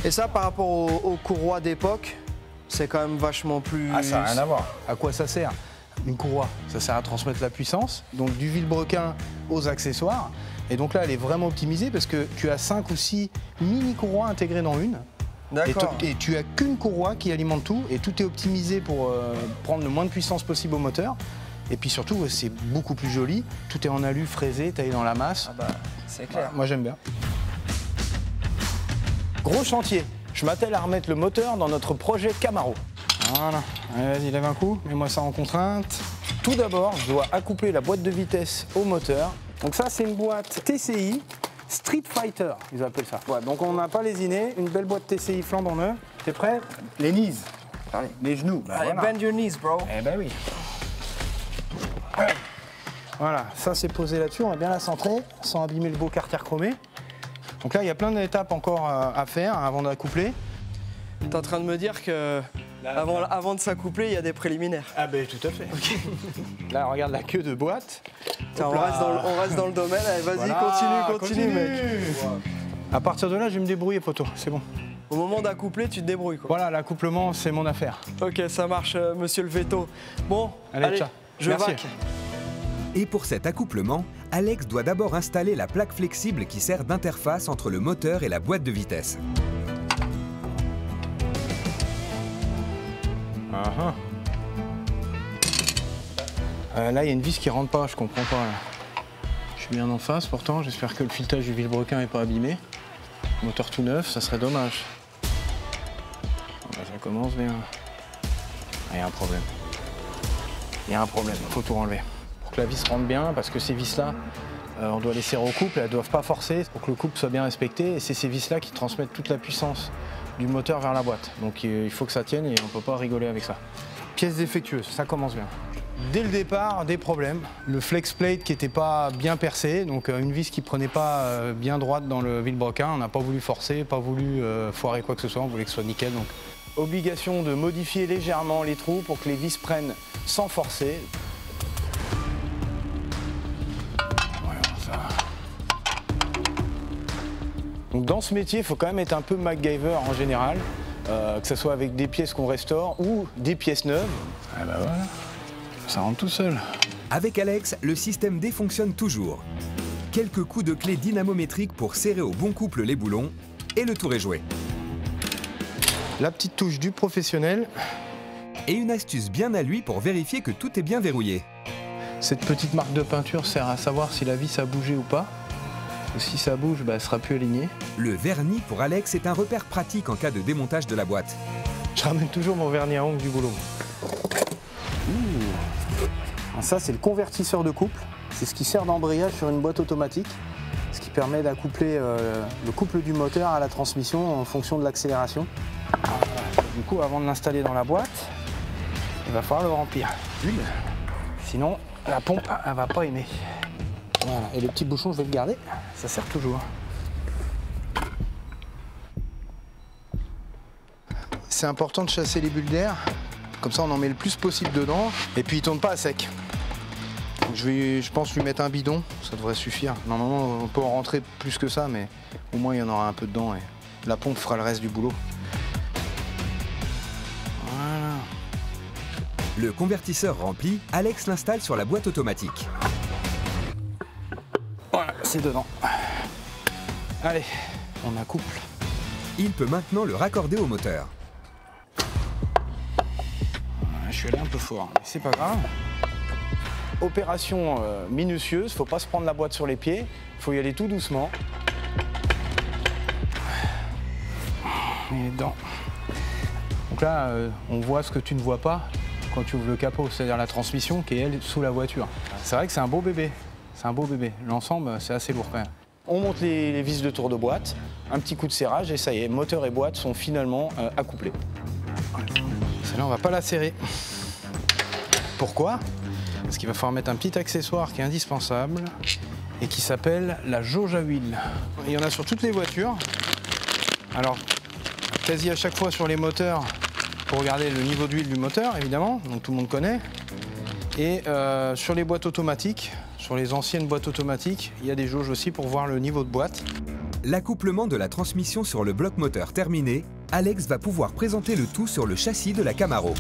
Et ça, par rapport aux courroies d'époque, c'est quand même vachement plus... Ah, ça n'a rien à voir. À quoi ça sert? Une courroie, ça sert à transmettre la puissance, donc du vilebrequin aux accessoires. Et donc là, elle est vraiment optimisée parce que tu as 5 ou 6 mini-courroies intégrées dans une. D'accord. Et tu as qu'une courroie qui alimente tout et tout est optimisé pour prendre le moins de puissance possible au moteur. Et puis surtout, c'est beaucoup plus joli. Tout est en alu, fraisé, taillé dans la masse. Ah bah, c'est clair. Moi, j'aime bien. Gros chantier. Je m'attelle à remettre le moteur dans notre projet Camaro. Voilà. Allez, vas-y, lève un coup. Mets-moi ça en contrainte. Tout d'abord, je dois accoupler la boîte de vitesse au moteur. Donc ça, c'est une boîte TCI Street Fighter, ils appellent ça. Ouais, donc on n'a pas lésiné. Une belle boîte TCI flambant neuve. T'es prêt? Les knees. Allez, les genoux. Bah, Allez, voilà. bend your knees, bro. Eh ben oui. Voilà, ça c'est posé là-dessus, on va bien la centrer sans abîmer le beau carter chromé. Donc là, il y a plein d'étapes encore à faire avant d'accoupler. T'es en train de me dire que avant de s'accoupler, il y a des préliminaires. Ah ben tout à fait. Okay. Là, regarde la queue de boîte. Tiens, on reste dans le domaine, allez, vas-y, Voilà, continue, mec. À partir de là, je vais me débrouiller, poteau, c'est bon. Au moment d'accoupler, tu te débrouilles, quoi. Voilà, l'accouplement, c'est mon affaire. Ok, ça marche, monsieur le veto. Bon, allez, ciao. je Merci. vaque. Et pour cet accouplement, Alex doit d'abord installer la plaque flexible qui sert d'interface entre le moteur et la boîte de vitesse. Là, il y a une vis qui rentre pas, je comprends pas. Là. Je suis bien en face pourtant, j'espère que le filetage du vilebrequin n'est pas abîmé. Moteur tout neuf, ça serait dommage. Là, ça commence bien. Il y a un problème. Il y a un problème, il faut tout enlever. Pour que la vis rentre bien, parce que ces vis-là, on doit les serrer au couple, elles ne doivent pas forcer pour que le couple soit bien respecté. Et c'est ces vis-là qui transmettent toute la puissance du moteur vers la boîte. Donc il faut que ça tienne et on ne peut pas rigoler avec ça. Pièce défectueuse, ça commence bien. Dès le départ, des problèmes. Le flex plate qui n'était pas bien percé, donc une vis qui ne prenait pas bien droite dans le vilebrequin. On n'a pas voulu forcer, pas voulu foirer quoi que ce soit, on voulait que ce soit nickel. Donc obligation de modifier légèrement les trous pour que les vis prennent sans forcer. Voilà, ça. Donc dans ce métier, il faut quand même être un peu MacGyver en général, que ce soit avec des pièces qu'on restaure ou des pièces neuves. Ah bah voilà. Ça rentre tout seul. Avec Alex, le système D fonctionne toujours. Quelques coups de clé dynamométriques pour serrer au bon couple les boulons et le tour est joué. La petite touche du professionnel. Et une astuce bien à lui pour vérifier que tout est bien verrouillé. Cette petite marque de peinture sert à savoir si la vis a bougé ou pas. Et si ça bouge, bah, elle sera plus alignée. Le vernis pour Alex est un repère pratique en cas de démontage de la boîte. Je ramène toujours mon vernis à ongles du boulot. Ça, c'est le convertisseur de couple. C'est ce qui sert d'embrayage sur une boîte automatique, ce qui permet d'accoupler le couple du moteur à la transmission en fonction de l'accélération. Du coup, avant de l'installer dans la boîte, il va falloir le remplir d'huile. Sinon, la pompe, elle va pas aimer. Voilà. Et le petit bouchon, je vais le garder. Ça sert toujours. C'est important de chasser les bulles d'air. Comme ça, on en met le plus possible dedans. Et puis, il ne tourne pas à sec. Donc, je pense lui mettre un bidon. Ça devrait suffire. Normalement, on peut en rentrer plus que ça, mais au moins, il y en aura un peu dedans. Et la pompe fera le reste du boulot. Voilà. Le convertisseur rempli, Alex l'installe sur la boîte automatique. Voilà, c'est dedans. Allez, on accouple. Il peut maintenant le raccorder au moteur. Je suis allé un peu fort, mais c'est pas grave. Opération minutieuse, faut pas se prendre la boîte sur les pieds, faut y aller tout doucement. Et dedans. Donc là, on voit ce que tu ne vois pas quand tu ouvres le capot, c'est-à-dire la transmission qui est, elle, sous la voiture. C'est vrai que c'est un beau bébé, c'est un beau bébé. L'ensemble, c'est assez lourd quand même. On monte les vis de tour de boîte, un petit coup de serrage et ça y est, moteur et boîte sont finalement accouplés. Celle-là, on va pas la serrer. Pourquoi? Parce qu'il va falloir mettre un petit accessoire qui est indispensable et qui s'appelle la jauge à huile. Il y en a sur toutes les voitures. Alors, quasi à chaque fois sur les moteurs, pour regarder le niveau d'huile du moteur, évidemment, donc tout le monde connaît. Et sur les boîtes automatiques, sur les anciennes boîtes automatiques, il y a des jauges aussi pour voir le niveau de boîte. L'accouplement de la transmission sur le bloc moteur terminé, Alex va pouvoir présenter le tout sur le châssis de la Camaro.